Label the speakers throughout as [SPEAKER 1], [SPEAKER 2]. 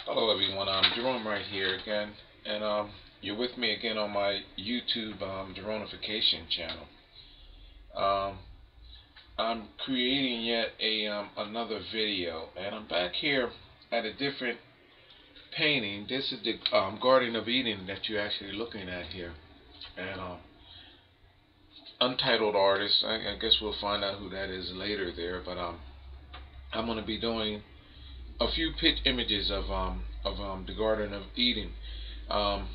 [SPEAKER 1] Hello everyone, I'm Gerone Wright here again, and you're with me again on my YouTube Geronification channel. Um, I'm creating yet another video, and I'm back here at a different painting. This is the Garden of Eden that you're actually looking at here, and untitled artist. I guess we'll find out who that is later there, but I'm going to be doing a few pitch images of the Garden of Eden. Um,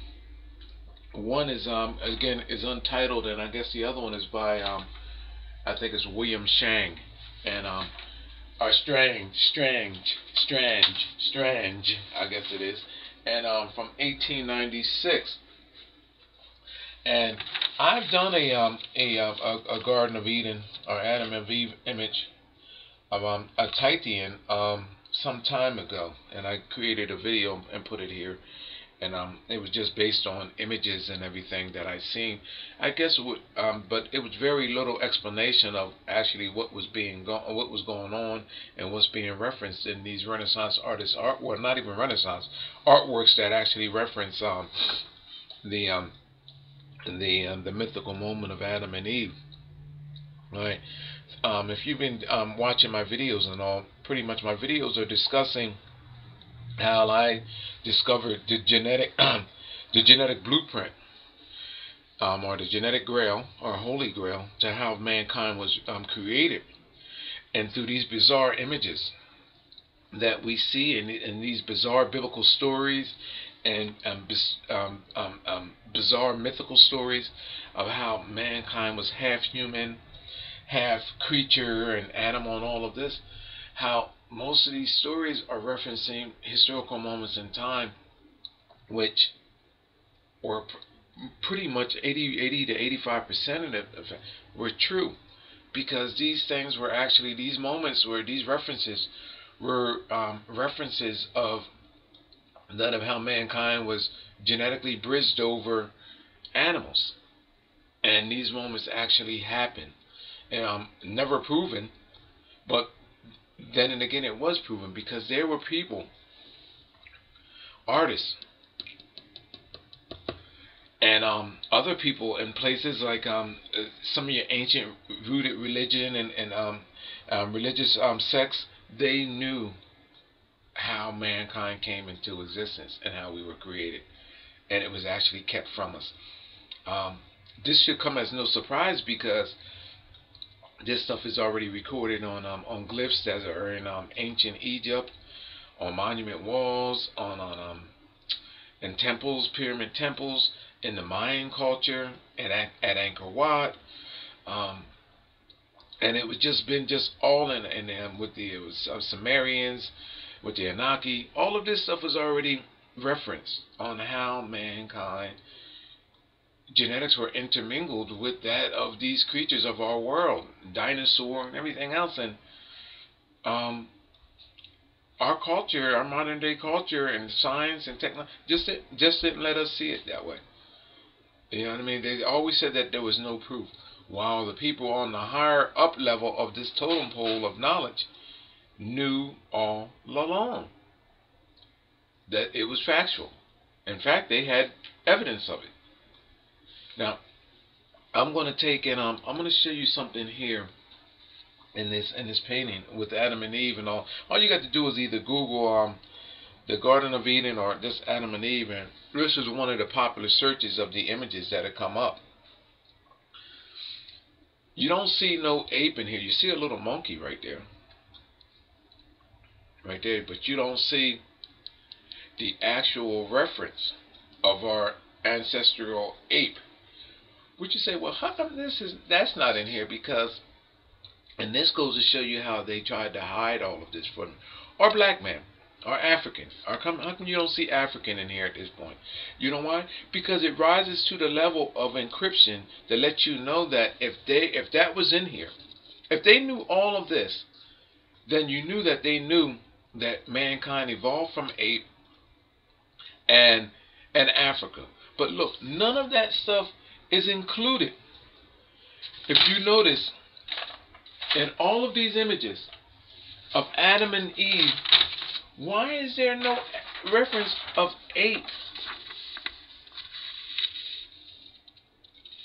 [SPEAKER 1] One is again is untitled, and I guess the other one is by I think it's William Shang, and or Strange, I guess it is, and from 1896. And I've done a Garden of Eden or Adam and Eve image of a Tithian some time ago, and I created a video and put it here, and it was just based on images and everything that I seen. I guess but it was very little explanation of actually what was going on and what's being referenced in these Renaissance artists' art. Well, not even Renaissance artworks that actually reference the the mythical moment of Adam and Eve. Right. If you've been watching my videos and all, pretty much my videos are discussing how I discovered the genetic the genetic blueprint, or the genetic grail or holy grail, to how mankind was created, and through these bizarre images that we see in these bizarre biblical stories and bizarre mythical stories of how mankind was half human, half creature and animal and all of this, how most of these stories are referencing historical moments in time which were pretty much 80 to 85% of it were true, because these things were actually, these moments were, these references were references of that of how mankind was genetically bridged over animals, and these moments actually happened. Never proven, but then and again it was proven, because there were people, artists, and other people in places like some of your ancient rooted religion and religious sects. They knew how mankind came into existence and how we were created, and it was actually kept from us. This should come as no surprise, because this stuff is already recorded on glyphs that are in ancient Egypt, on monument walls, on in temples, pyramid temples, in the Mayan culture, at Angkor Wat, and it was just all in with the Sumerians, with the Anunnaki. All of this stuff was already referenced on how mankind genetics were intermingled with that of these creatures of our world, dinosaur and everything else, and our culture, our modern day culture and science and technology just didn't let us see it that way. You know what I mean? They always said that there was no proof, while the people on the higher up level of this totem pole of knowledge knew all along that it was factual. In fact, they had evidence of it. Now, I'm going to take and I'm going to show you something here in this painting with Adam and Eve and all. All you got to do is either Google the Garden of Eden or just Adam and Eve, and this is one of the popular searches of the images that have come up. You don't see no ape in here. You see a little monkey right there, but you don't see the actual reference of our ancestral ape. Would you say, well, how come that's not in here? Because, and this goes to show you how they tried to hide all of this from, or black man, or African, or how come you don't see African in here at this point? You know why? Because it rises to the level of encryption to let you know that if that was in here, if they knew all of this, then you knew that they knew that mankind evolved from ape and Africa. But look, none of that stuff is included. If you notice, in all of these images of Adam and Eve, why is there no reference of ape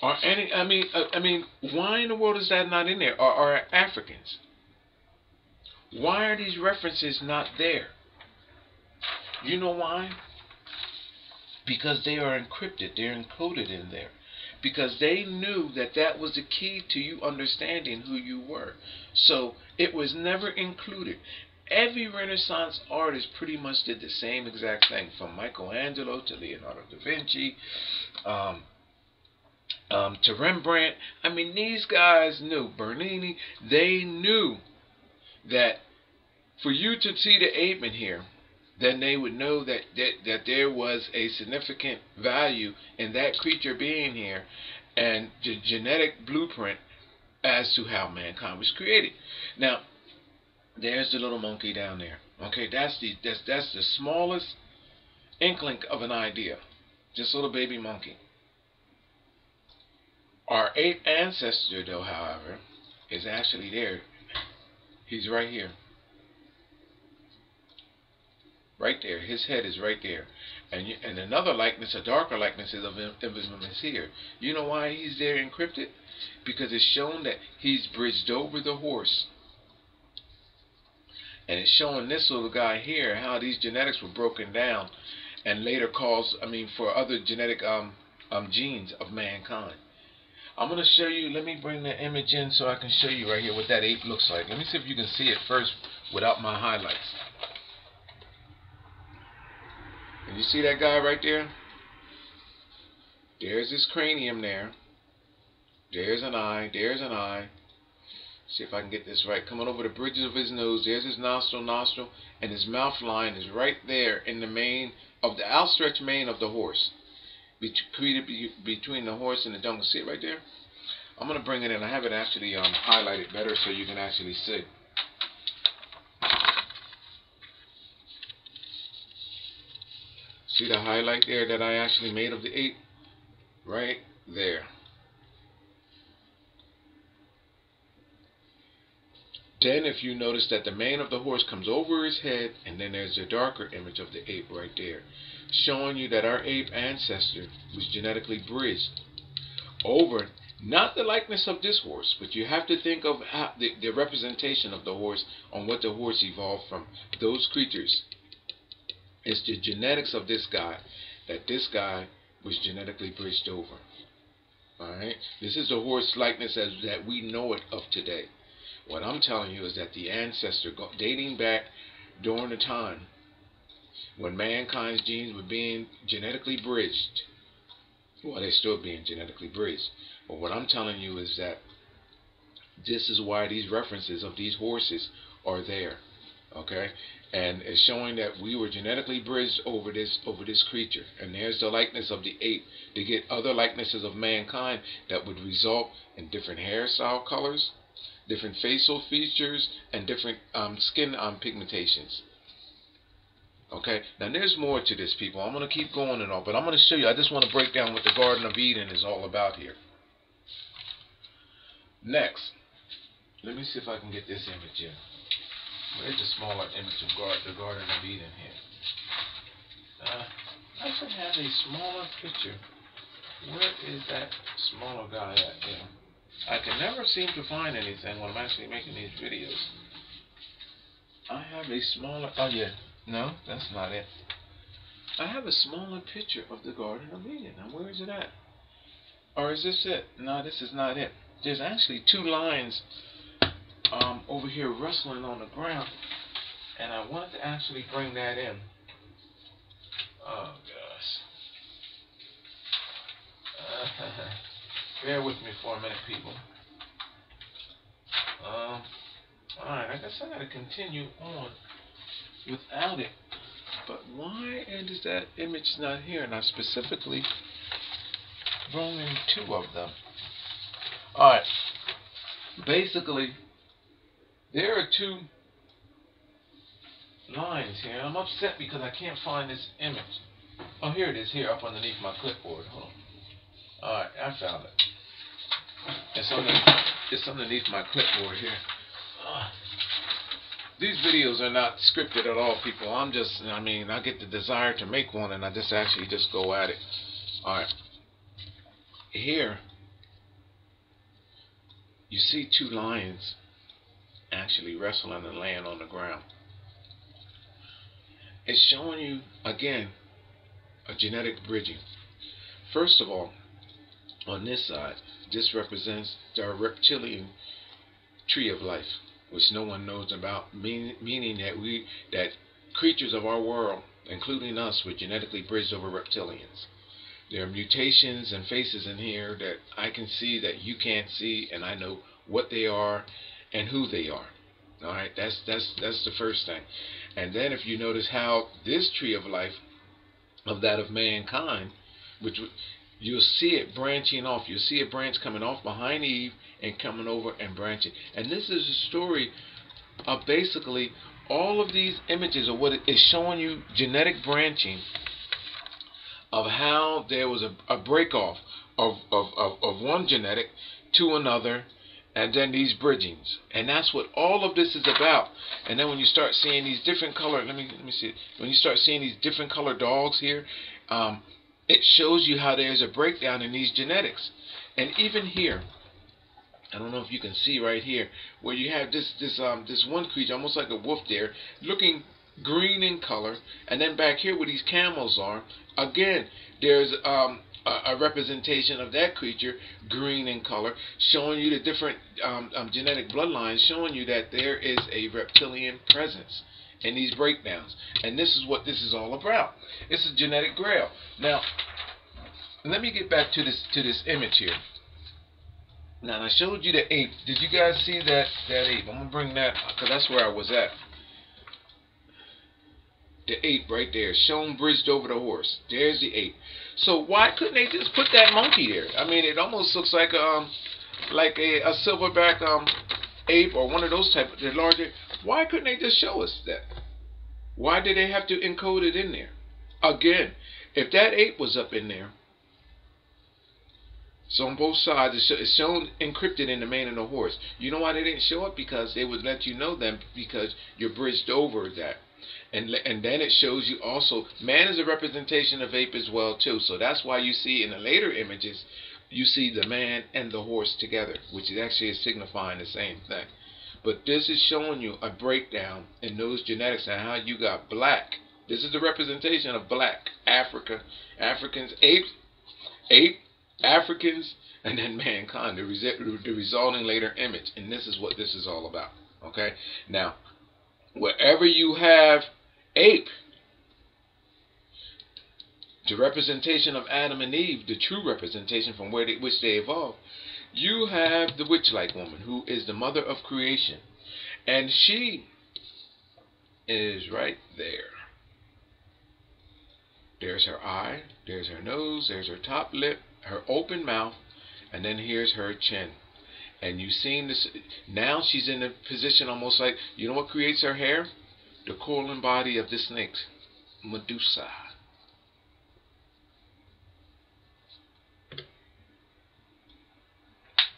[SPEAKER 1] or any, I mean, why in the world is that not in there? Or Africans? Why are these references not there? You know why? Because they are encrypted. They're encoded in there. Because they knew that that was the key to you understanding who you were. So it was never included. Every Renaissance artist pretty much did the same exact thing, from Michelangelo to Leonardo da Vinci, to Rembrandt. I mean, these guys knew, Bernini, they knew that for you to see the ape in here, then they would know that there was a significant value in that creature being here and the genetic blueprint as to how mankind was created. Now, there's the little monkey down there. Okay, that's the smallest inkling of an idea. Just a little baby monkey. Our ape ancestor, though, however, is actually there. He's right here. Right there. His head is right there. And another likeness, a darker likeness of him is here. You know why he's there encrypted? Because it's shown that he's bridged over the horse. And it's showing this little guy here how these genetics were broken down and later caused, for other genetic genes of mankind. I'm going to show you, let me bring the image in so I can show you right here what that ape looks like. Let me see if you can see it first without my highlights. And you see that guy right there? There's his cranium there. There's an eye. There's an eye. See if I can get this right. Coming over the bridges of his nose. There's his nostril. And his mouth line is right there in the mane of the outstretched mane of the horse. Created between the horse and the donkey. See it right there? I'm going to bring it in. I have it actually highlighted better so you can actually see. See the highlight there that I actually made of the ape? Right there. Then if you notice that the mane of the horse comes over his head, and then there's a darker image of the ape right there, showing you that our ape ancestor was genetically bridged over, not the likeness of this horse, but you have to think of how the representation of the horse on what the horse evolved from. Those creatures. It's the genetics of this guy, that this guy was genetically bridged over. Alright? This is the horse likeness as that we know it of today. What I'm telling you is that the ancestor, dating back during the time when mankind's genes were being genetically bridged, well, they're still being genetically bridged. But what I'm telling you is that this is why these references of these horses are there. Okay? And it's showing that we were genetically bridged over this creature. And there's the likeness of the ape to get other likenesses of mankind that would result in different hairstyle colors, different facial features, and different skin pigmentations. Okay, now there's more to this, people. I'm going to keep going and all, but I'm going to show you. I just want to break down what the Garden of Eden is all about here. Next, let me see if I can get this image in. Where's the smaller image of the Garden of Eden here? I should have a smaller picture. Where is that smaller guy at there? I can never seem to find anything when I'm actually making these videos. I have a smaller... Oh, yeah. No, that's not it. I have a smaller picture of the Garden of Eden. Now, where is it at? Or is this it? No, this is not it. There's actually two lines over here rustling on the ground, and I wanted to actually bring that in. Oh, gosh. Bear with me for a minute, people. Alright, I guess I gotta continue on without it. But why is that image not here? And I specifically brought in two of them. Alright. Basically, there are two lines here. I'm upset because I can't find this image. Oh, here it is, here up underneath my clipboard. Hold on. Alright, I found it. It's underneath my clipboard here. these videos are not scripted at all, people. I'm just, I mean, I get the desire to make one, and I just actually just go at it. All right. Here, you see two lions actually wrestling and laying on the ground. It's showing you, again, a genetic bridging. First of all, on this side, this represents the reptilian tree of life, which no one knows about, meaning that creatures of our world, including us, were genetically bridged over reptilians. There are mutations and faces in here that I can see that you can't see, and I know what they are and who they are. All right, that's the first thing. And then if you notice how this tree of life, of that of mankind, which you'll see it branching off. You'll see a branch coming off behind Eve and coming over and branching. And this is a story of basically all of these images of what it is showing you, genetic branching of how there was a break off of one genetic to another, and then these bridgings. And that's what all of this is about. And then when you start seeing these different color, let me see it. When you start seeing these different color dogs here, it shows you how there's a breakdown in these genetics. And even here, I don't know if you can see right here, where you have this one creature, almost like a wolf there, looking green in color, and then back here where these camels are, again, there's a representation of that creature, green in color, showing you the different genetic bloodlines, showing you that there is a reptilian presence in these breakdowns. And this is what this is all about. It's a genetic grail. Now, let me get back to this image here. Now, I showed you the ape. Did you guys see that ape? I'm going to bring that, because that's where I was at. The ape right there, shown bridged over the horse. There's the ape. So why couldn't they just put that monkey there? I mean, it almost looks like a silverback ape, or one of those type of the larger. Why couldn't they just show us that? Why did they have to encode it in there? Again, if that ape was up in there, so on both sides, it's shown encrypted in the mane and the horse. You know why they didn't show it? Because they would let you know them, because you're bridged over that. And then it shows you also, man is a representation of ape as well too. So that's why you see in the later images, you see the man and the horse together, which is actually signifying the same thing. But this is showing you a breakdown in those genetics and how you got black. This is the representation of black, Africans, ape, Africans, and then mankind, the resulting later image. And this is what this is all about. Okay? Now, wherever you have ape, the representation of Adam and Eve, the true representation from which they evolved, you have the witch-like woman, who is the mother of creation. And she is right there. There's her eye, there's her nose, there's her top lip, her open mouth, and then here's her chin. And you've seen this, now she's in a position almost like, you know what creates her hair? The coiling body of the snakes, Medusa.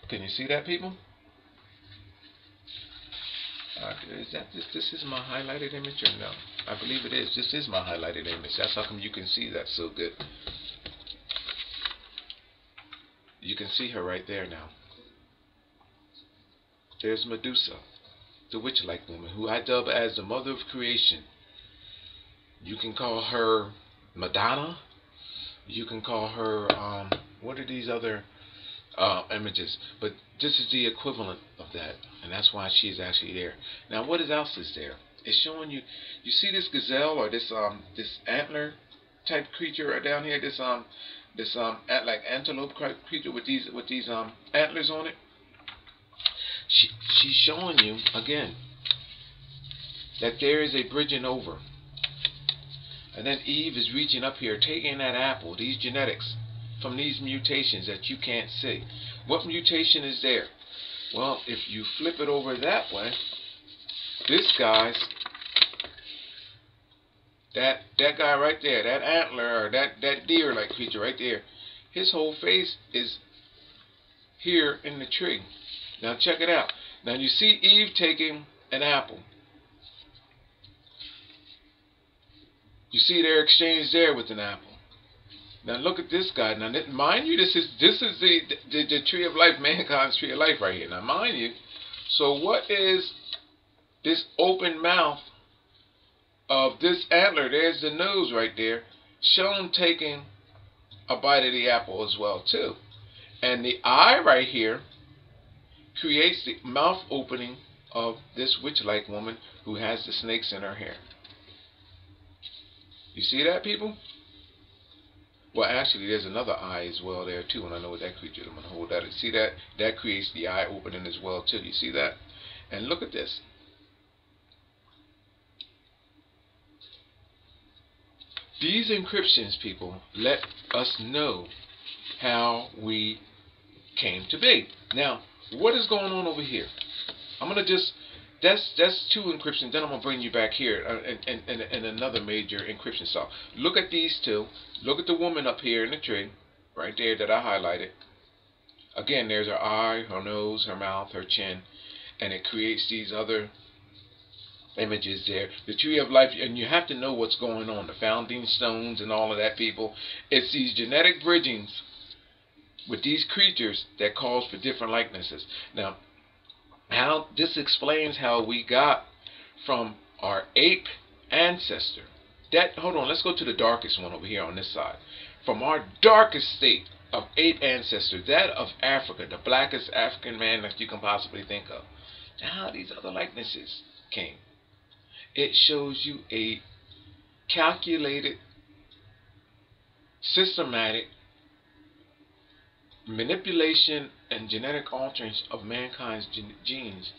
[SPEAKER 1] Can you see that, people? Is that this is my highlighted image or no? I believe it is. This is my highlighted image. That's how come you can see that so good. You can see her right there now. There's Medusa, the witch-like woman, who I dub as the mother of creation. You can call her Madonna. You can call her, what are these other images? But this is the equivalent of that, and that's why she's actually there. Now, what else is there? It's showing you. You see this gazelle or this antler type creature right down here. This like antelope creature with these antlers on it. She's showing you again that there is a bridging over, and then Eve is reaching up here, taking that apple, these genetics from these mutations that you can't see. What mutation is there? Well, if you flip it over that way, this guy's that guy right there, that antler or that deer-like creature right there, his whole face is here in the tree. Now check it out. Now you see Eve taking an apple. You see their exchange there with an apple. Now look at this guy. Now mind you, this is the tree of life, mankind's tree of life right here. Now mind you, so what is this open mouth of this antler? There's the nose right there, shown taking a bite of the apple as well too. And the eye right here creates the mouth opening of this witch-like woman who has the snakes in her hair. You see that, people? Well, actually, there's another eye as well there too, and I know what that creature is. I'm going to hold that. See that? That creates the eye opening as well too. You see that? And look at this. These encryptions, people, let us know how we came to be. Now, what is going on over here? I'm going to just, that's two encryptions. Then I'm going to bring you back here and another major encryption style. Look at these two. Look at the woman up here in the tree, right there that I highlighted. Again, there's her eye, her nose, her mouth, her chin, and it creates these other images there. The tree of life, and you have to know what's going on. The founding stones and all of that, people. It's these genetic bridgings with these creatures that calls for different likenesses. Now, how this explains how we got from our ape ancestor. Hold on, let's go to the darkest one over here on this side. From our darkest state of ape ancestor, that of Africa, the blackest African man that you can possibly think of. Now, how these other likenesses came. It shows you a calculated, systematic manipulation and genetic alterance of mankind's genes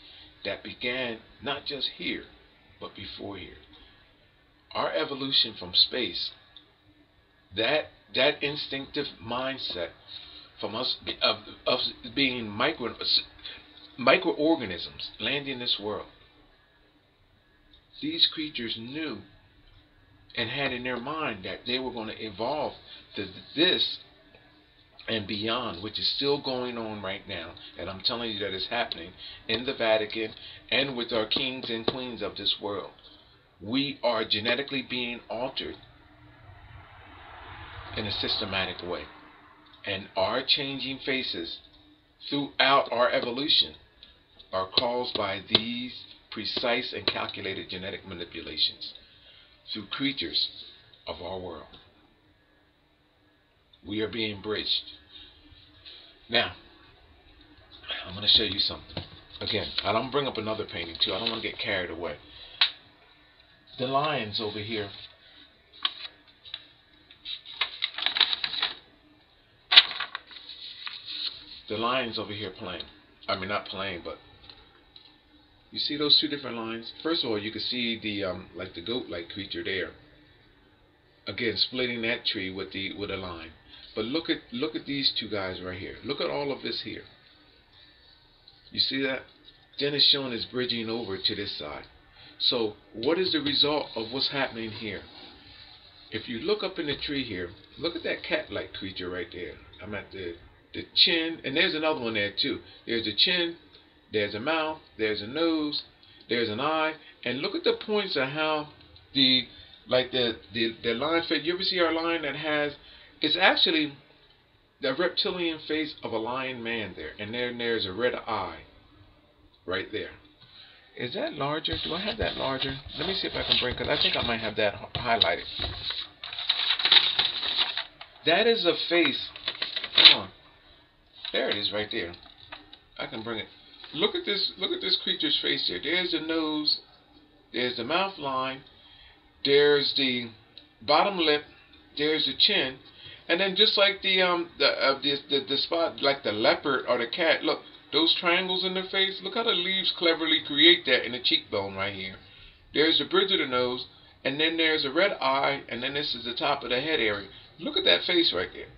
[SPEAKER 1] that began not just here, but before here. Our evolution from space, that instinctive mindset from us of being microorganisms landing this world. These creatures knew and had in their mind that they were going to evolve to this and beyond, which is still going on right now. And I'm telling you that it's happening in the Vatican and with our kings and queens of this world. We are genetically being altered in a systematic way. And our changing faces throughout our evolution are caused by these precise and calculated genetic manipulations through creatures of our world. We are being bridged. Now, I'm going to show you something. Again, I'm going to bring up another painting too. I don't want to get carried away. The lions over here. The lions over here playing. I mean, not playing, but you see those two different lines? First of all, you can see the like the goat-like creature there. Again, splitting that tree with a line. But look at these two guys right here. Look at all of this here. You see that? Then it's showing it's bridging over to this side. So what is the result of what's happening here? If you look up in the tree here, look at that cat-like creature right there. I'm at the chin, and there's another one there too. There's a chin, there's a mouth, there's a nose, there's an eye, and look at the points of how the line fit. You ever see our line that has? It's actually the reptilian face of a lion man there, and then there's a red eye right there. Is that larger? Do I have that larger? Let me see if I can bring, because I think I might have that highlighted. That is a face. Come on. There it is right there. I can bring it. Look at this creature's face here. There's the nose. There's the mouth line. There's the bottom lip. There's the chin. And then just like the spot, like the leopard or the cat, look, those triangles in the face, look how the leaves cleverly create that in the cheekbone right here. There's the bridge of the nose, and then there's a red eye, and then this is the top of the head area. Look at that face right there.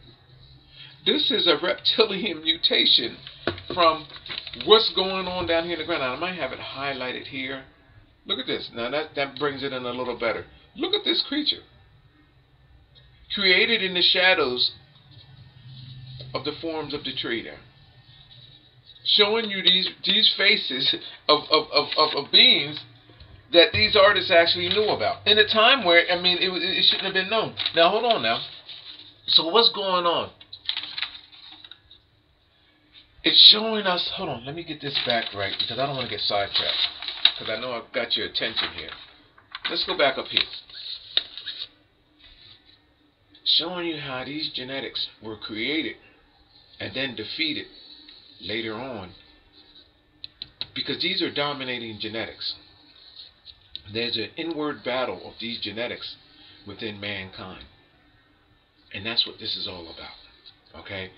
[SPEAKER 1] This is a reptilian mutation from what's going on down here in the ground. Now, I might have it highlighted here. Look at this. Now that brings it in a little better. Look at this creature. Created in the shadows of the forms of the tree there. Showing you these faces of beings that these artists actually knew about in a time where, I mean, it shouldn't have been known. Now, hold on now. So what's going on? It's showing us, hold on, let me get this back right, because I don't want to get sidetracked, because I know I've got your attention here. Let's go back up here. Showing you how these genetics were created and then defeated later on, because these are dominating genetics. There's an inward battle of these genetics within mankind, and that's what this is all about. Okay,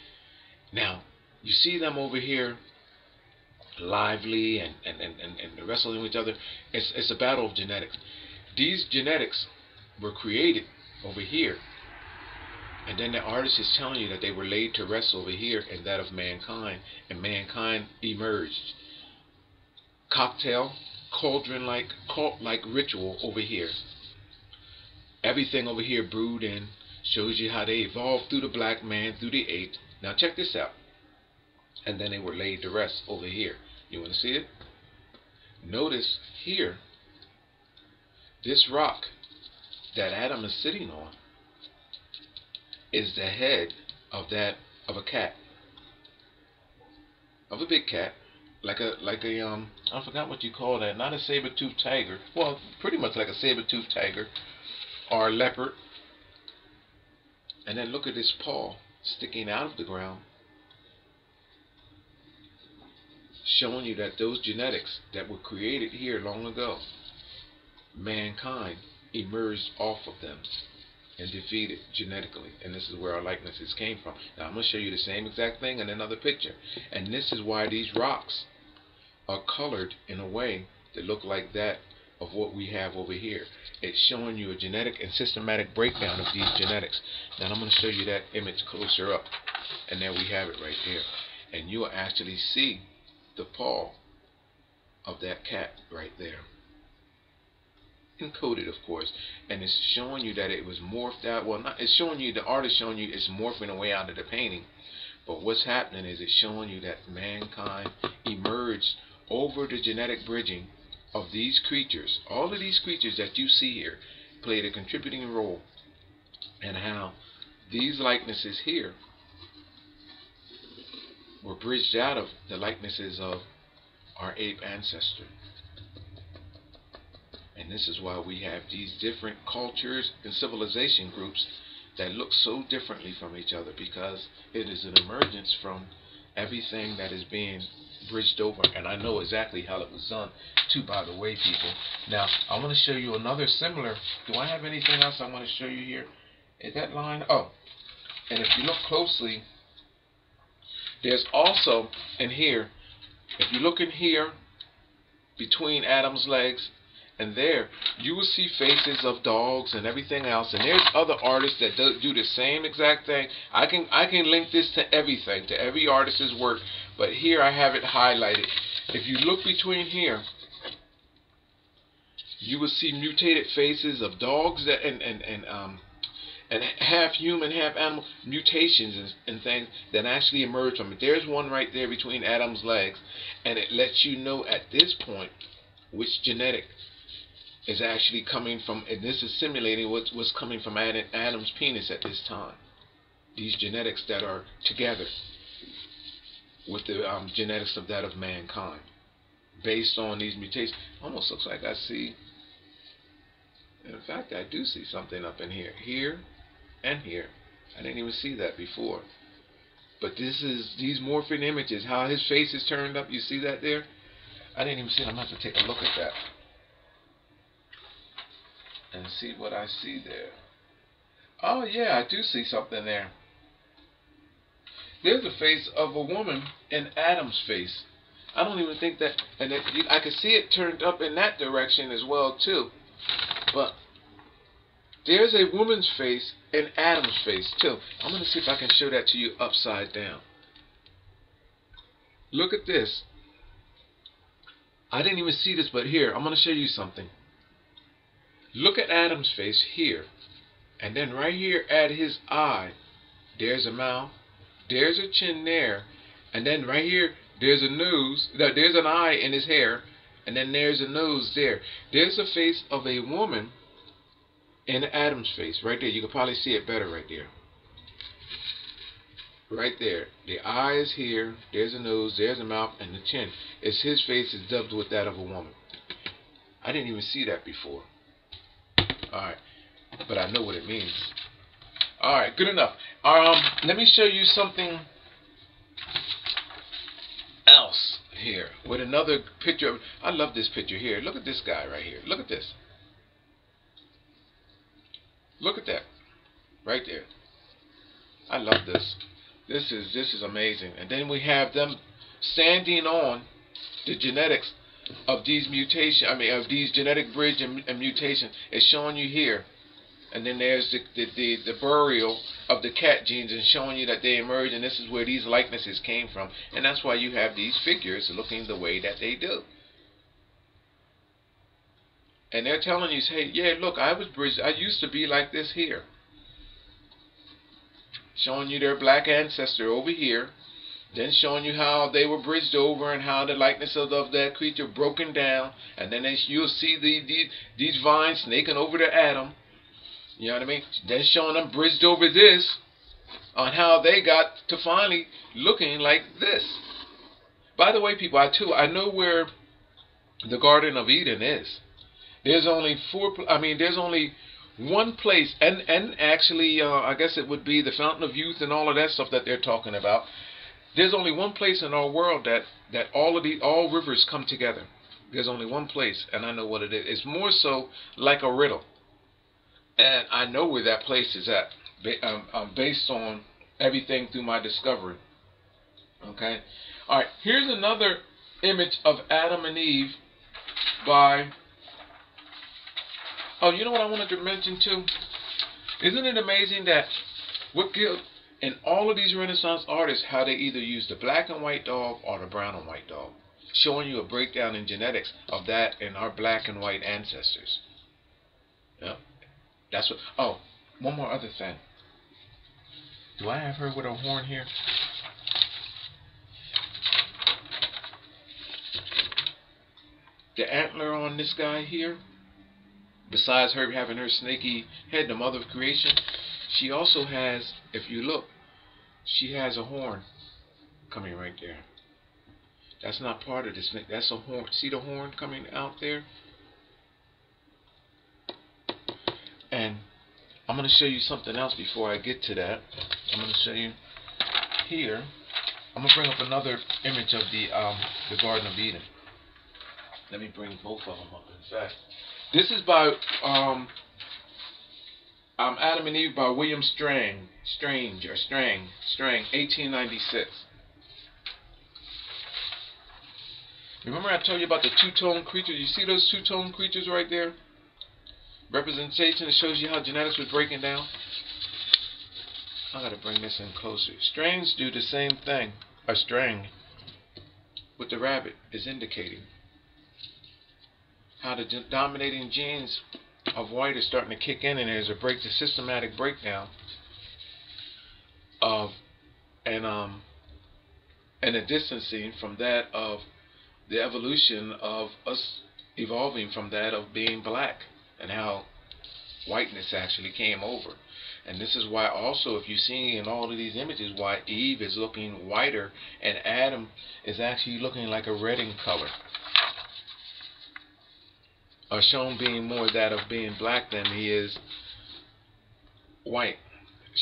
[SPEAKER 1] now you see them over here lively and wrestling with each other. It's a battle of genetics. These genetics were created over here, and then the artist is telling you that they were laid to rest over here in that of mankind, and mankind emerged. Cocktail, cauldron-like, cult-like ritual over here. Everything over here brewed in, shows you how they evolved through the black man, through the ape. Now check this out. And then they were laid to rest over here. You want to see it? Notice here, this rock that Adam is sitting on is the head of a cat, of a big cat, like a I forgot what you call that. Not a saber-toothed tiger. Well, pretty much like a saber-toothed tiger or a leopard. And then look at this paw sticking out of the ground, showing you that those genetics that were created here long ago, mankind emerged off of them and defeated genetically. And this is where our likenesses came from. Now I'm going to show you the same exact thing in another picture. And this is why these rocks are colored in a way that look like that of what we have over here. It's showing you a genetic and systematic breakdown of these genetics. Now I'm going to show you that image closer up. And there we have it right there. And you will actually see the paw of that cat right there. Encoded, of course, and it's showing you that it was morphed out. Well, not, it's showing you, the artist showing you it's morphing away out of the painting. But what's happening is it's showing you that mankind emerged over the genetic bridging of these creatures. All of these creatures that you see here played a contributing role, and how these likenesses here were bridged out of the likenesses of our ape ancestry. And this is why we have these different cultures and civilization groups that look so differently from each other, because it is an emergence from everything that is being bridged over. And I know exactly how it was done too, by the way, people. Now I want to show you another similar. Do I have anything else I want to show you here? Is that line? Oh, and if you look closely, there's also in here, if you look in here between Adam's legs and there, you will see faces of dogs and everything else. And there's other artists that do the same exact thing. I can link this to everything, to every artist's work. But here I have it highlighted. If you look between here, you will see mutated faces of dogs that and half human, half animal, mutations and things that actually emerge from it. There's one right there between Adam's legs, and it lets you know at this point which genetic is actually coming from, and this is simulating what's coming from Adam's penis at this time. These genetics that are together with the genetics of that of mankind, based on these mutations. Almost looks like I see, in fact I do see something up in here and here. I didn't even see that before. But this is these morphing images, how his face is turned up. You see that there? I didn't even see it. I'm going to have to take a look at that and see what I see there. Oh yeah, I do see something there. There's the face of a woman in Adam's face. I don't even think that, and I can see it turned up in that direction as well too. But there's a woman's face in Adam's face too. I'm going to see if I can show that to you upside down. Look at this. I didn't even see this, but here, I'm going to show you something. Look at Adam's face here, and then right here at his eye, there's a mouth, there's a chin there, and then right here, there's a nose, there's an eye in his hair, And then there's a nose there. There's the face of a woman in Adam's face right there. You can probably see it better right there. Right there. The eyes here. There's a nose. There's a mouth and the chin. It's his face is dubbed with that of a woman. I didn't even see that before. Alright. But I know what it means. Alright, good enough. Let me show you something else here with another picture. I love this picture here. Look at this guy right here. Look at this. Look at that. Right there. I love this. This is amazing. And then we have them standing on the genetics of these mutation. Of these genetic bridge and mutation. It's showing you here. And then there's the burial of the cat genes and showing you that they emerged, and this is where these likenesses came from. And that's why you have these figures looking the way that they do. And they're telling you, hey, yeah, look, I was bridged. I used to be like this here. Showing you their black ancestor over here. Then showing you how they were bridged over and how the likeness of that creature broken down. And then you'll see these vines snaking over to Adam. You know what I mean? Then showing them bridged over this on how they got to finally looking like this. By the way, people, I know where the Garden of Eden is. There's only there's only one place, and actually, I guess it would be the Fountain of Youth and all of that stuff that they're talking about. There's only one place in our world that all rivers come together. There's only one place, and I know what it is. It's more so like a riddle. And I know where that place is at, based on everything through my discovery. Okay? Alright, here's another image of Adam and Eve by... Oh, you know what I wanted to mention too? Isn't it amazing that in all of these Renaissance artists, how they either use the black and white dog or the brown and white dog, showing you a breakdown in genetics of that and our black and white ancestors. Yeah. That's what. Oh, one more other thing. Do I have her with a horn here? The antler on this guy here, besides her having her snaky head, the mother of creation, she also has, if you look, she has a horn coming right there. That's not part of the snake. That's a horn. See the horn coming out there? And I'm going to show you something else before I get to that. I'm going to show you here. I'm going to bring up another image of the Garden of Eden. Let me bring both of them up. In fact, this is by Adam and Eve by William Strang, 1896. Remember I told you about the two-tone creatures? You see those two-tone creatures right there? Representation that shows you how genetics was breaking down. I gotta bring this in closer. Strangs do the same thing. A string with the rabbit is indicating how the dominating genes of white is starting to kick in, and there's a systematic breakdown of and a distancing from that of the evolution of us evolving from that of being black, and how whiteness actually came over. And this is why also, if you see in all of these images, why Eve is looking whiter and Adam is actually looking like a red in color, or shown being more that of being black than he is white,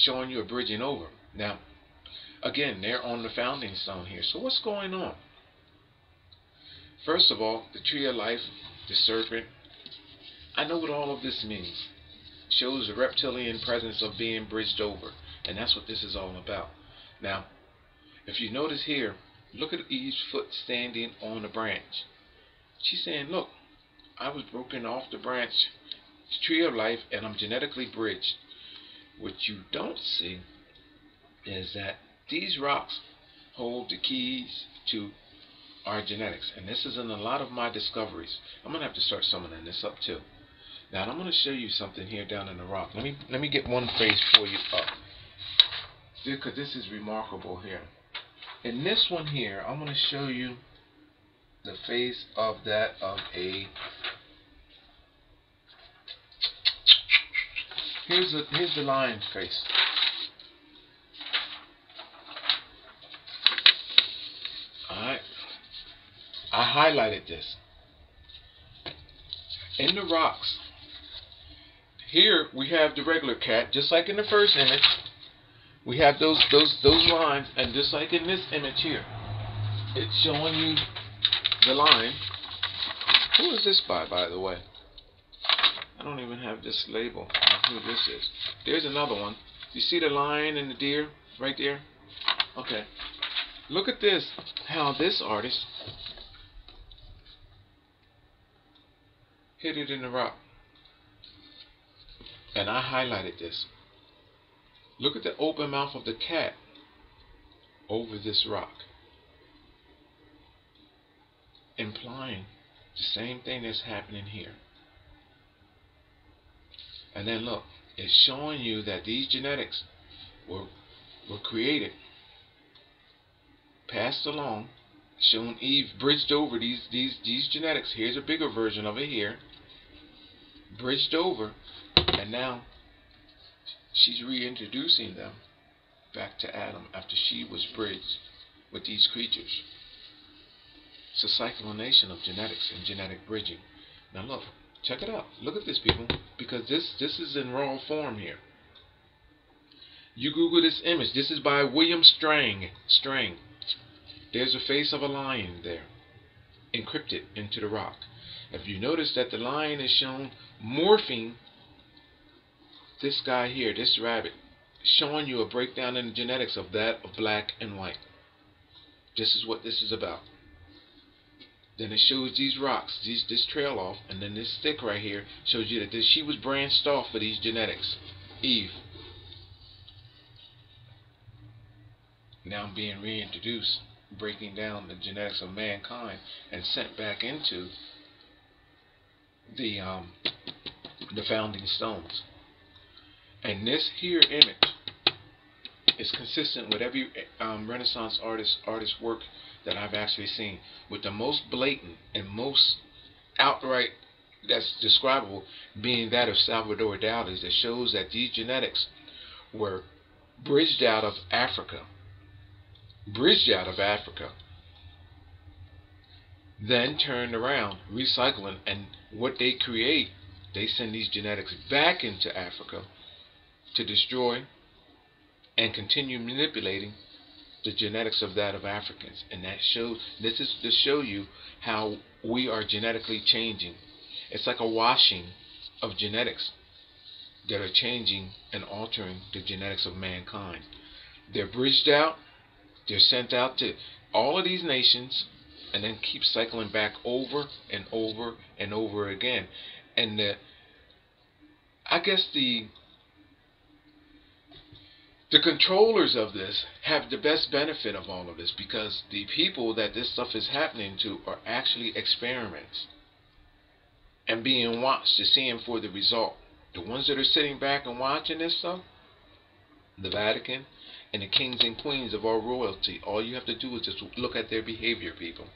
[SPEAKER 1] showing you a bridging over. Now again, they're on the founding stone here. So what's going on? First of all, the tree of life, the serpent, I know what all of this means. Shows the reptilian presence of being bridged over. And that's what this is all about. Now, if you notice here, look at Eve's foot standing on the branch. She's saying, look, I was broken off the branch, the tree of life, and I'm genetically bridged. What you don't see is that these rocks hold the keys to our genetics. And this is in a lot of my discoveries. I'm going to have to start summoning this up too. Now I'm going to show you something here down in the rock. Let me get one face for you up, because this is remarkable here. In this one here, I'm going to show you the face of that of a. Here's the lion face. Alright. I highlighted this. In the rocks. Here we have the regular cat, just like in the first image. We have those lines, and just like in this image here, it's showing you the line. Who is this by the way? I don't even have this label on who this is. There's another one. You see the lion and the deer right there? Okay. Look at this, how this artist hit it in the rock. And I highlighted this. Look at the open mouth of the cat over this rock, implying the same thing that's happening here. And then look, it's showing you that these genetics were created, passed along, shown Eve bridged over these genetics. Here's a bigger version of it here, bridged over, and now she's reintroducing them back to Adam after she was bridged with these creatures. It's a cyclination of genetics and genetic bridging. Now look, check it out. Look at this, people, because this is in raw form here. You Google this image. This is by William Strang. There's a face of a lion there, encrypted into the rock. If you notice that the lion is shown morphing this guy here, this rabbit, showing you a breakdown in the genetics of that of black and white. This is what this is about. Then it shows these rocks, this trail off, and then this stick right here shows you that she was branched off for these genetics. Eve. Now being reintroduced, breaking down the genetics of mankind and sent back into the founding stones. And this here image is consistent with every Renaissance artist work that I've actually seen, with the most blatant and most outright that's describable being that of Salvador Dali's, that shows that these genetics were bridged out of Africa, then turned around, recycling, and what they create, they send these genetics back into Africa to destroy and continue manipulating the genetics of that of Africans. And that shows, this is to show you how we are genetically changing. It's like a washing of genetics that are changing and altering the genetics of mankind. They're bridged out, they're sent out to all of these nations, and then keep cycling back over and over and over again. And I guess the controllers of this have the best benefit of all of this, because the people that this stuff is happening to are actually experiments and being watched to see for the result. The ones that are sitting back and watching this stuff, the Vatican and the kings and queens of our royalty, all you have to do is just look at their behavior, people.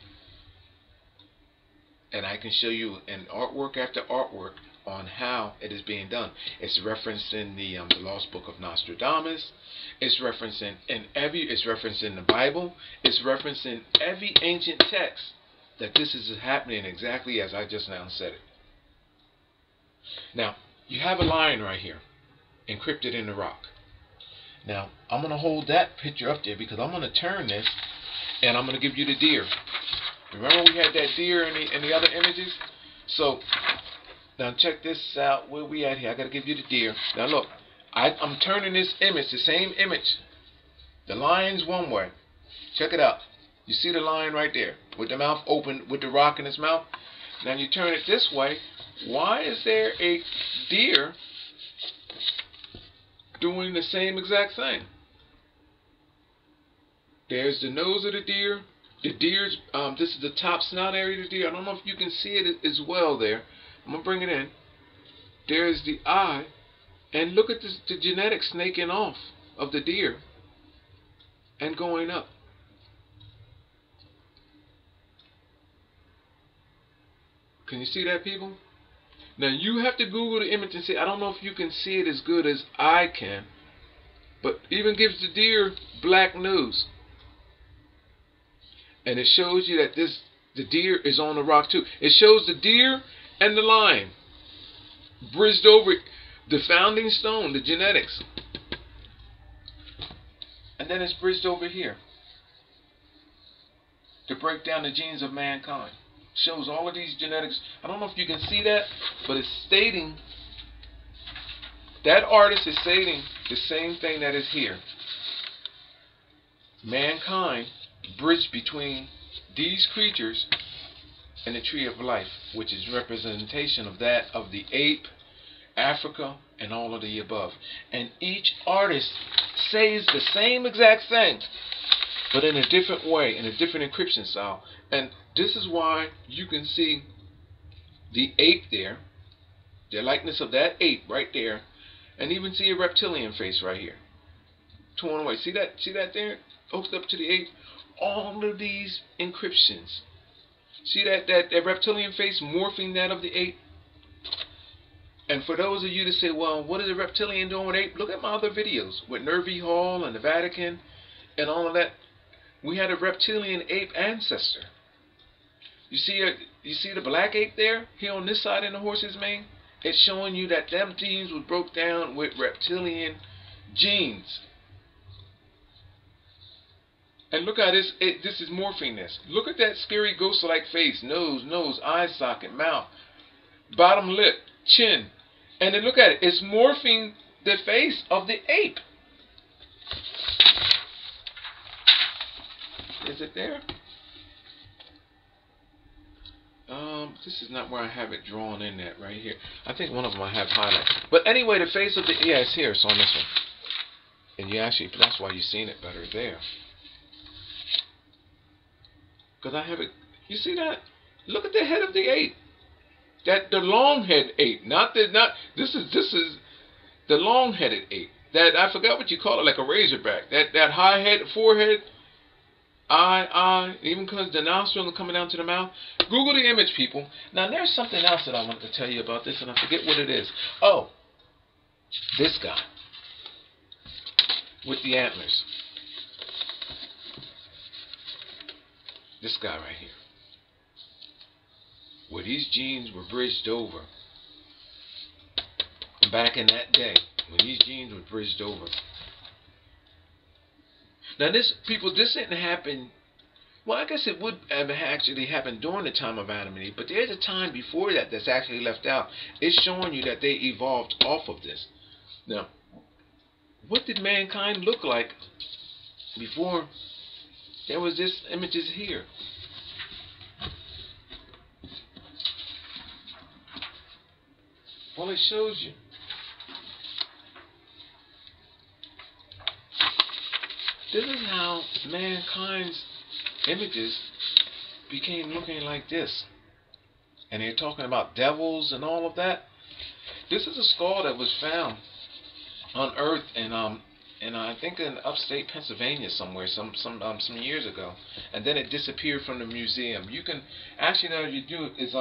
[SPEAKER 1] And I can show you in artwork after artwork on how it is being done. It's referenced in the Lost Book of Nostradamus. It's referenced in It's referenced in the Bible. It's referenced in every ancient text that this is happening exactly as I just now said it. Now you have a lion right here, encrypted in the rock. Now I'm going to hold that picture up there because I'm going to turn this, and I'm going to give you the deer. Remember we had that deer in the other images? So now check this out. Where we at here? I got to give you the deer. Now look, I'm turning this image, the same image. The lion's one way. Check it out. You see the lion right there with the mouth open, with the rock in his mouth. Now you turn it this way. Why is there a deer doing the same exact thing? There's the nose of the deer. The deer's, this is the top snout area of the deer. I don't know if you can see it as well there. I'm going to bring it in. There's the eye. And look at this, the genetics snaking off of the deer and going up. Can you see that, people? Now you have to Google the image and see. I don't know if you can see it as good as I can, but even gives the deer black nose, and it shows you that the deer is on the rock too. It shows the deer and the lion bridged over the founding stone, the genetics, and then it's bridged over here to break down the genes of mankind. Shows all of these genetics. I don't know if you can see that, but it's stating, that artist is stating the same thing that is here. Mankind bridged between these creatures and the tree of life, which is representation of that of the ape, Africa, and all of the above. And each artist says the same exact thing, but in a different way, in a different encryption style. And this is why you can see the ape there, the likeness of that ape right there, and even see a reptilian face right here, torn away. See that? See that there, hooked up to the ape. All of these encryptions. See that reptilian face morphing that of the ape. And for those of you that say, well, what is a reptilian doing with ape? Look at my other videos with Nervi Hall and the Vatican and all of that. We had a reptilian ape ancestor. You see the black ape there, here on this side in the horse's mane? It's showing you that them genes was broke down with reptilian genes. And look at this, this is morphing this. Look at that scary ghost-like face, nose, eye socket, mouth, bottom lip, chin. And then look at it, it's morphing the face of the ape. Is it there? This is not where I have it drawn in that right here. I think one of them I have highlighted. But anyway, the face of the, yeah, it's here. It's on this one. And you actually, that's why you're seeing it better there. Because I have it, you see that? Look at the head of the ape. The long-headed ape. This is the long-headed ape. That, I forgot what you call it, like a razorback. That high head, forehead, eye, even because the nostrils are coming down to the mouth. Google the image, people. Now, there's something else that I wanted to tell you about this, and I forget what it is. Oh, this guy with the antlers. This guy right here. Where these genes were bridged over. Back in that day, when these genes were bridged over. Now this, people, this didn't happen, well, I guess it would have actually happened during the time of Adam and Eve, but there's a time before that that's actually left out. It's showing you that they evolved off of this. Now, what did mankind look like before there was this images here? Well, it shows you. This is how mankind's images became looking like this. And they're talking about devils and all of that. This is a skull that was found on Earth in I think in upstate Pennsylvania somewhere some years ago, and then it disappeared from the museum. You can actually, now you do is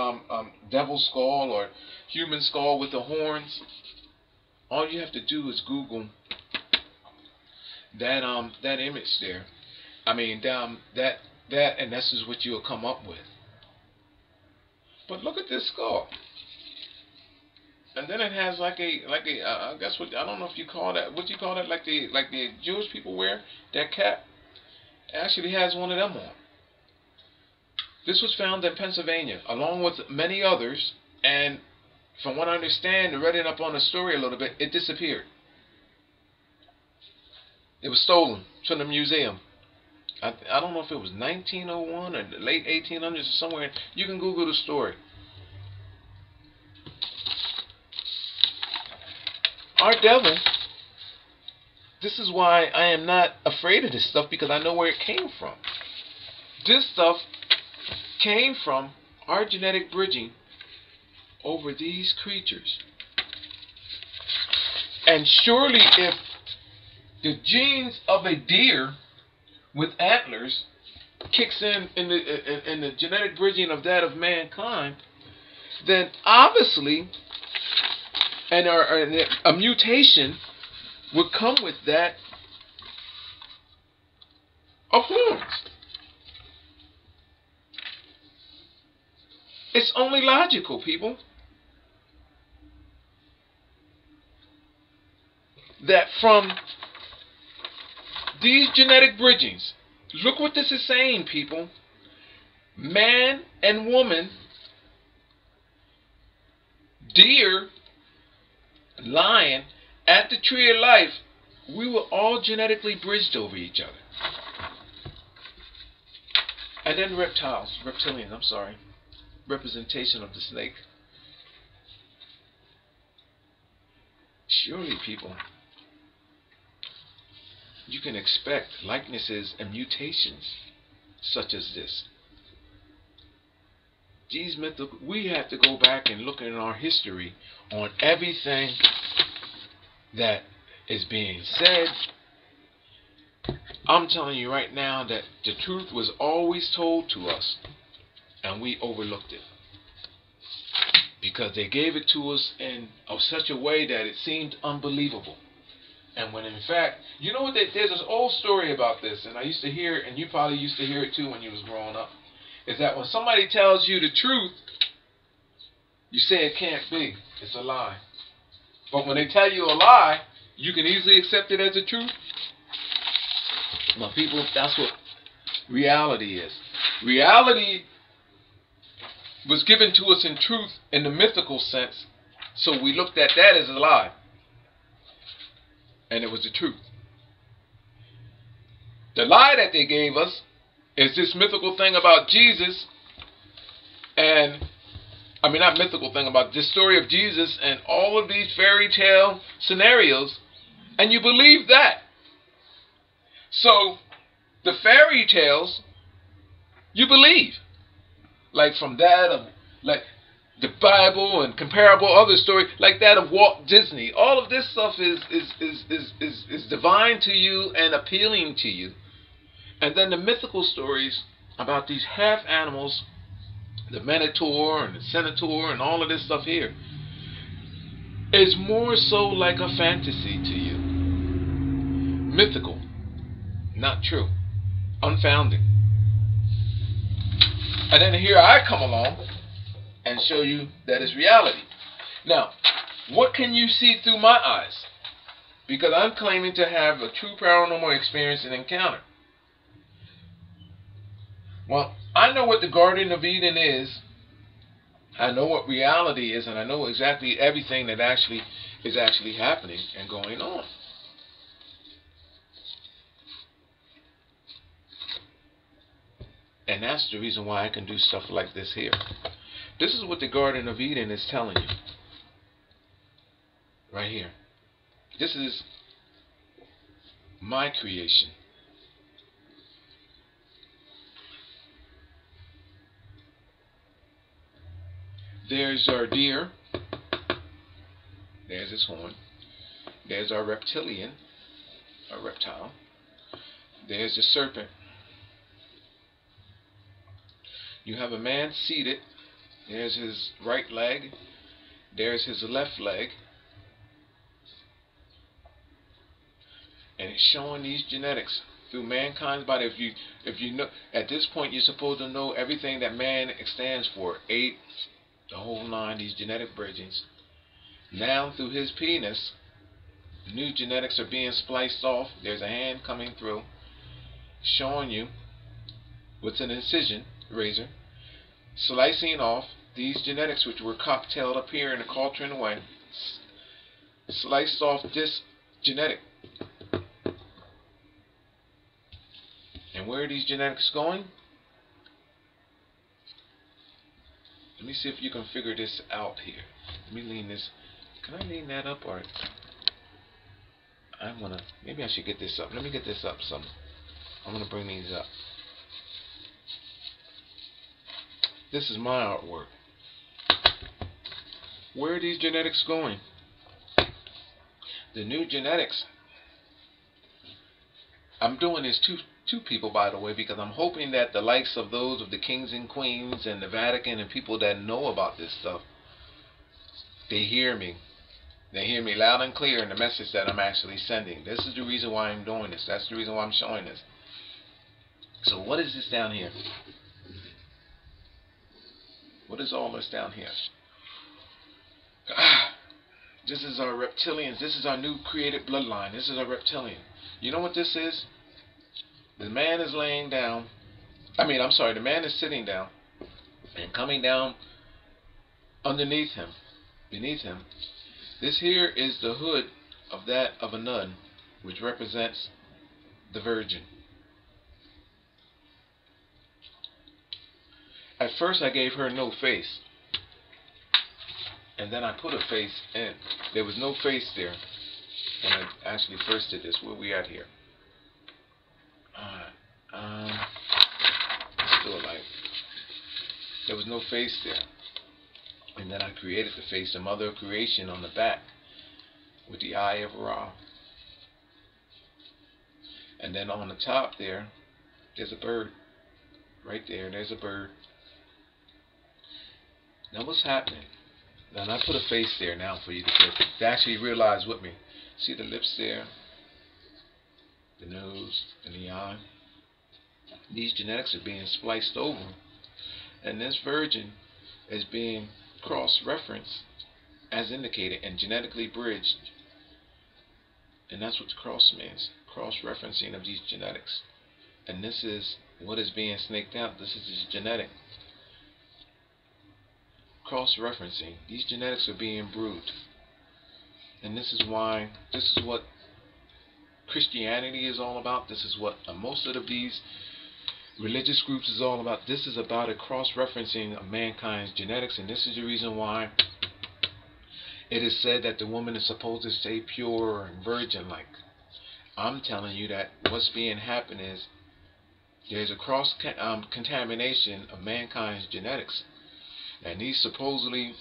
[SPEAKER 1] devil skull or human skull with the horns. All you have to do is Google that image there. I mean that and this is what you'll come up with. But look at this skull. And then it has like a I guess what, I don't know if you call that, what you call that, like the Jewish people wear, that cap. It actually has one of them on. This was found in Pennsylvania along with many others, and from what I understand, reading up on the story a little bit, it disappeared. It was stolen from the museum. I don't know if it was 1901 or the late 1800s or somewhere. You can Google the story. Our devil, this is why I am not afraid of this stuff, because I know where it came from. This stuff came from our genetic bridging over these creatures. And surely if the genes of a deer with antlers kicks in the genetic bridging of that of mankind, then obviously a mutation would come with that of horns. It's only logical, people. That from these genetic bridgings, look what this is saying, people. Man and woman, deer, lion, at the tree of life, we were all genetically bridged over each other. And then reptilians, I'm sorry, representation of the snake. Surely, people, you can expect likenesses and mutations such as this. These mythical, we have to go back and look in our history on everything that is being said. I'm telling you right now that the truth was always told to us, and we overlooked it because they gave it to us in such a way that it seemed unbelievable. And when in fact, you know what, there's this old story about this, and I used to hear it, and you probably used to hear it too when you was growing up, is that when somebody tells you the truth, you say it can't be, it's a lie. But when they tell you a lie, you can easily accept it as the truth. Well, people, that's what reality is. Reality was given to us in truth in the mythical sense, so we looked at that as a lie. And it was the truth. The lie that they gave us is this mythical thing about Jesus, and I mean not mythical thing, about this story of Jesus and all of these fairy tale scenarios, and you believe that. So the fairy tales you believe, like from that of like the Bible and comparable other stories like that of Walt Disney. All of this stuff is divine to you and appealing to you. And then the mythical stories about these half animals, the Minotaur and the Centaur and all of this stuff here, is more so like a fantasy to you. Mythical, not true, unfounded. And then here I come along and show you that it's reality. Now, what can you see through my eyes? Because I'm claiming to have a true paranormal experience and encounter. Well, I know what the Garden of Eden is. I know what reality is, and I know exactly everything that is actually happening and going on. And that's the reason why I can do stuff like this here. This is what the Garden of Eden is telling you. Right here. This is my creation. There's our deer. There's his horn. There's our reptilian, our reptile. There's the serpent. You have a man seated. There's his right leg. There's his left leg. And it's showing these genetics through mankind's body. If you know, at this point you're supposed to know everything that man stands for. 8, the whole 9, these genetic bridgings. Now through his penis, new genetics are being spliced off. There's a hand coming through, showing you with an incision razor, slicing off these genetics which were cocktailed up here in a cauldron way, sliced off this genetic. And where are these genetics going? Let me see if you can figure this out here. Let me lean this. Can I lean that up, or I'm gonna, maybe I should get this up. Let me get this up some. I'm gonna bring these up. This is my artwork. Where are these genetics going? The new genetics. I'm doing this two to people, by the way, because I'm hoping that the likes of those of the kings and queens and the Vatican and people that know about this stuff, they hear me. They hear me loud and clear in the message that I'm actually sending. This is the reason why I'm doing this. That's the reason why I'm showing this. So what is this down here? What is all this down here? This is our reptilians. This is our new created bloodline. This is a reptilian. You know what this is? The man is laying down. The man is sitting down, and coming down underneath him, beneath him. This here is the hood of that of a nun, which represents the virgin. At first I gave her no face, and then I put a face in. There was no face there when I actually first did this. Where we at here? Still alive. There was no face there, and then I created the face, the mother of creation, on the back with the eye of Ra. And then on the top there's a bird. Right there's a bird. Now what's happening? Now I put a face there now for you to actually realize with me. See the lips there, the nose, and the eye. These genetics are being spliced over, and this virgin is being cross-referenced as indicated and genetically bridged. And that's what cross means, cross-referencing of these genetics. And this is what is being snaked out. This is genetic cross-referencing. These genetics are being brewed, and this is what Christianity is all about. This is what most of these religious groups is all about. This is about a cross-referencing of mankind's genetics, and this is the reason why it is said that the woman is supposed to stay pure and virgin-like. I'm telling you that what's being happened is there's a cross-contamination of mankind's genetics. And these supposedly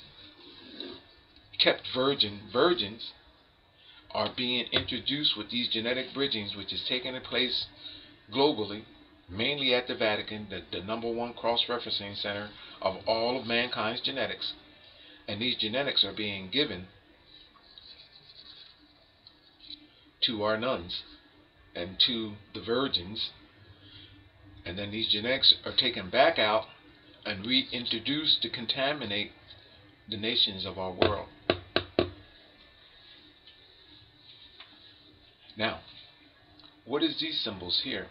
[SPEAKER 1] kept virgins are being introduced with these genetic bridgings, which is taking place globally, mainly at the Vatican, the #1 cross-referencing center of all of mankind's genetics. And these genetics are being given to our nuns and to the virgins. And then these genetics are taken back out and reintroduced to contaminate the nations of our world. Now, what is these symbols here?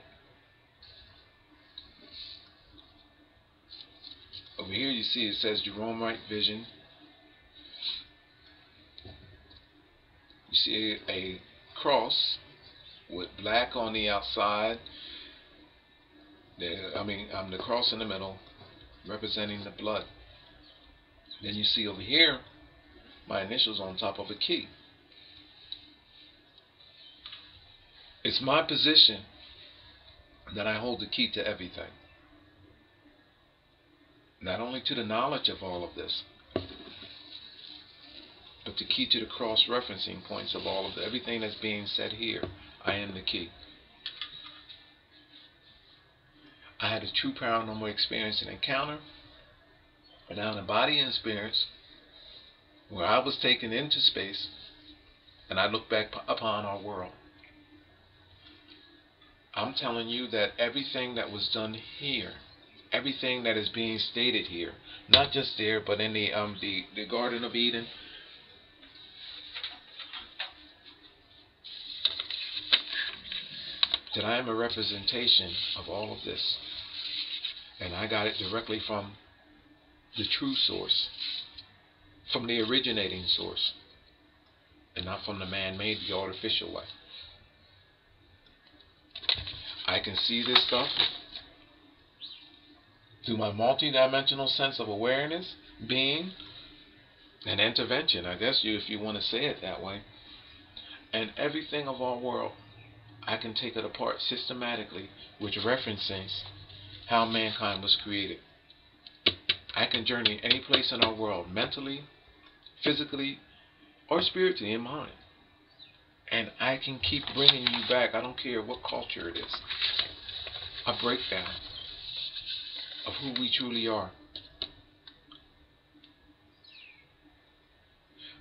[SPEAKER 1] Over here you see it says Gerone Wright vision. You see a cross with black on the outside. The cross in the middle, representing the blood. Then you see over here my initials on top of a key. It's my position that I hold the key to everything. Not only to the knowledge of all of this, but the key to the cross-referencing points of all of everything that's being said here. I am the key. I had a true paranormal experience and encounter without a body and spirits, where I was taken into space and I looked back upon our world. I'm telling you that everything that was done here, everything that is being stated here, not just there, but in the Garden of Eden, that I am a representation of all of this. And I got it directly from the true source, from the originating source, and not from the man-made, the artificial way. I can see this stuff through my multi-dimensional sense of awareness, being, and intervention, I guess if you want to say it that way. And everything of our world, I can take it apart systematically, which references how mankind was created. I can journey any place in our world, mentally, physically, or spiritually in mind. And I can keep bringing you back. I don't care what culture it is. a breakdown of who we truly are.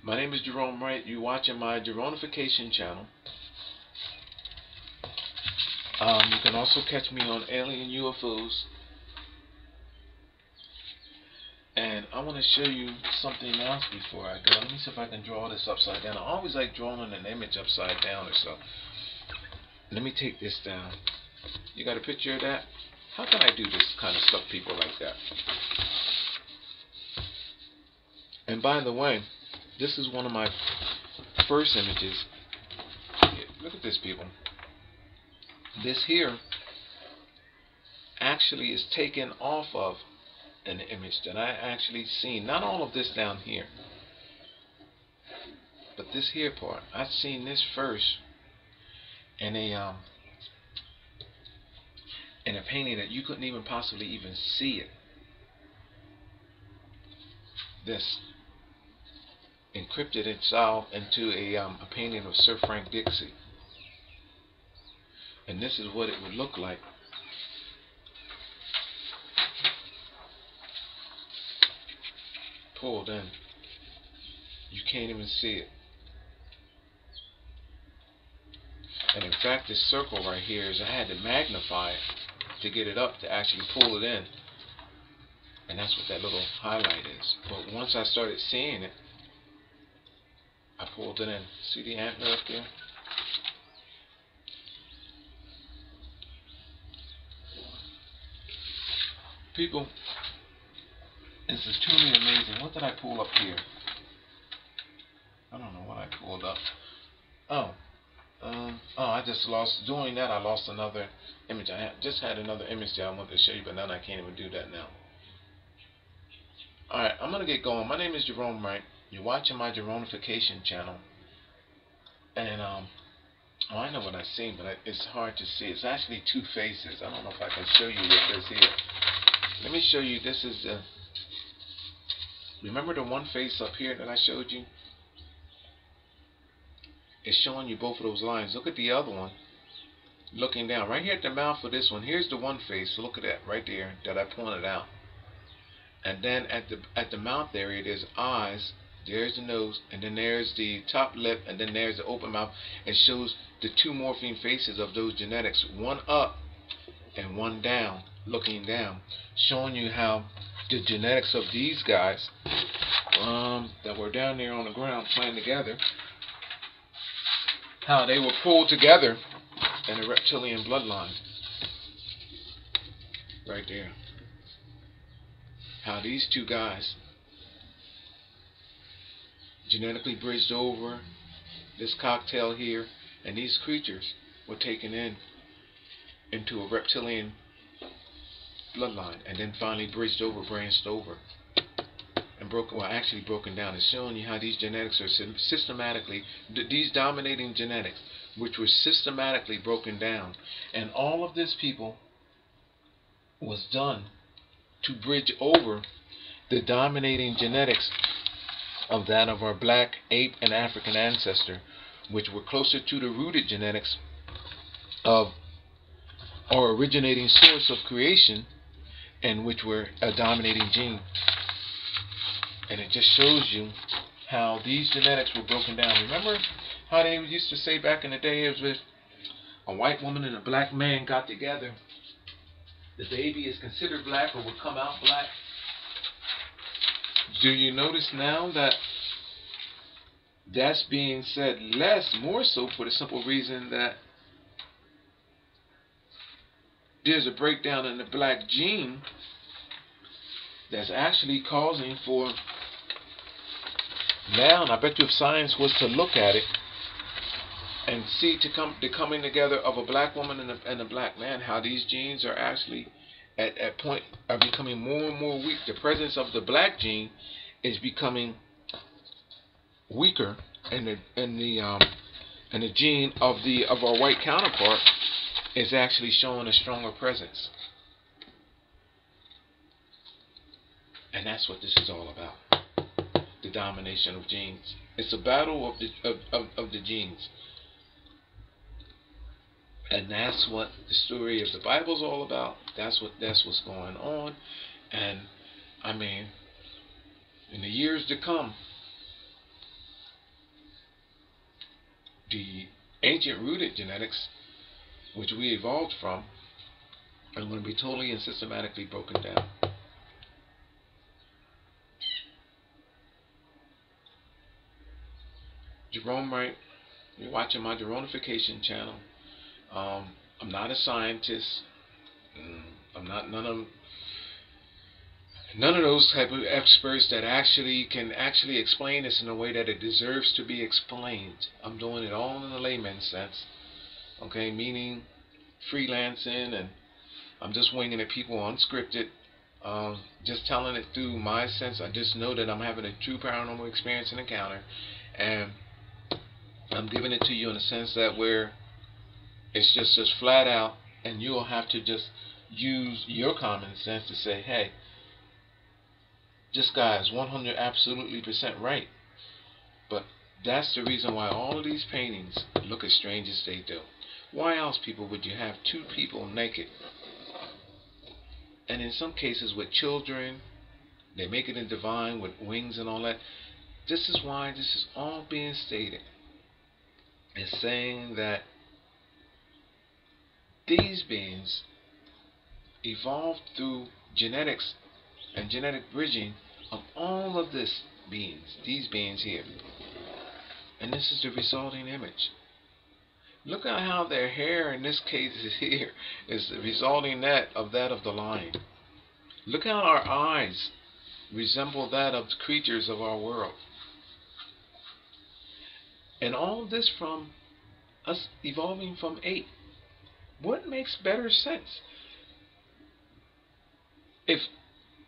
[SPEAKER 1] My name is Gerone Wright. You're watching my Geronification channel. You can also catch me on Alien UFOs. And I want to show you something else before I go. Let me see if I can draw this upside down. I always like drawing an image upside down or so. Let me take this down. You got a picture of that? How can I do this kind of stuff, people, like that? And by the way, this is one of my first images. Look at this, people. This here actually is taken off of an image that I actually seen. Not all of this down here, but this here part. I've seen this first in a painting that you couldn't even possibly even see it. This encrypted itself into a painting of Sir Frank Dixie, and this is what it would look like. Pulled in. You can't even see it. And in fact, this circle right here is, I had to magnify it to get it up to actually pull it in. And that's what that little highlight is. But once I started seeing it, I pulled it in. See the antler up there? People, this is truly amazing. What did I pull up here? I don't know what I pulled up. I just lost, doing that I lost another image. I just had another image that I wanted to show you, but now I can't even do that now. Alright, I'm going to get going. My name is Gerone Wright. You're watching my Geronification channel. And, I know what I've seen, but it's hard to see. It's actually two faces. I don't know if I can show you what this here. Let me show you. This is the... Remember the one face up here that I showed you? It's showing you both of those lines. Look at the other one. Looking down. Right here at the mouth of this one. Here's the one face. Look at that right there that I pointed out. And then at the mouth area, there's eyes. There's the nose. And then there's the top lip. And then there's the open mouth. It shows the two morphine faces of those genetics. One up and one down. Looking down. Showing you how the genetics of these guys that were down there on the ground playing together, how they were pulled together in a reptilian bloodline. Right there. How these two guys genetically bridged over this cocktail here, and these creatures were taken into a reptilian bloodline, and then finally bridged over, branched over, and broken down. It's showing you how these genetics are systematically, these dominating genetics, which were systematically broken down. And all of this, people, was done to bridge over the dominating genetics of that of our black, ape, and African ancestor, which were closer to the rooted genetics of our originating source of creation, and which were a dominating gene. And it just shows you how these genetics were broken down. Remember how they used to say back in the day, it was if a white woman and a black man got together, the baby is considered black or would come out black. Do you notice now that that's being said less, more so for the simple reason that there's a breakdown in the black gene that's actually causing for now, and I bet you if science was to look at it and see the coming together of a black woman and a black man, how these genes are actually at point are becoming more and more weak. The presence of the black gene is becoming weaker, and the gene of our white counterpart is actually showing a stronger presence. And that's what this is all about. The domination of genes. It's a battle of the genes. And that's what the story of the Bible's all about. That's what's going on. And I mean, in the years to come, the ancient rooted genetics, which we evolved from, are going to be totally and systematically broken down. Gerone Wright, you're watching my Geronification channel. I'm not a scientist. I'm not none of those type of experts that can actually explain this in a way that it deserves to be explained. I'm doing it all in a layman's sense. Okay, meaning freelancing, and I'm just winging it, people, unscripted. Just telling it through my sense. I just know that I'm having a true paranormal experience and encounter, and I'm giving it to you in a sense that where it's just flat out, and you'll have to just use your common sense to say, hey, this guy is 100 absolutely % right. But that's the reason why all of these paintings look as strange as they do. Why else, people, would you have two people naked? And in some cases with children, they make it in divine with wings and all that. This is why this is all being stated. It's saying that these beings evolved through genetics and genetic bridging of all of these beings here. And this is the resulting image. Look at how their hair in this case is here is resulting of the lion. Look how our eyes resemble that of the creatures of our world. And all this from us evolving from ape. What makes better sense? If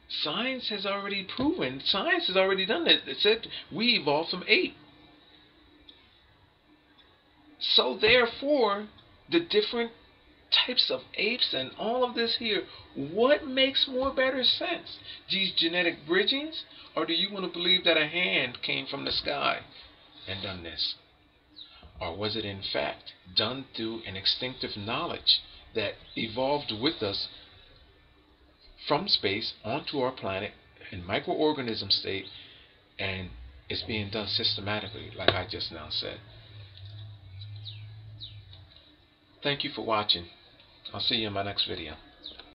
[SPEAKER 1] science has already proven, science has already done it. It said we evolved from ape. So therefore, the different types of apes and all of this here, what makes more better sense? These genetic bridgings? Or do you want to believe that a hand came from the sky and done this? Or was it in fact done through an instinctive knowledge that evolved with us from space onto our planet in microorganism state, and it's being done systematically, like I just now said? Thank you for watching. I'll see you in my next video.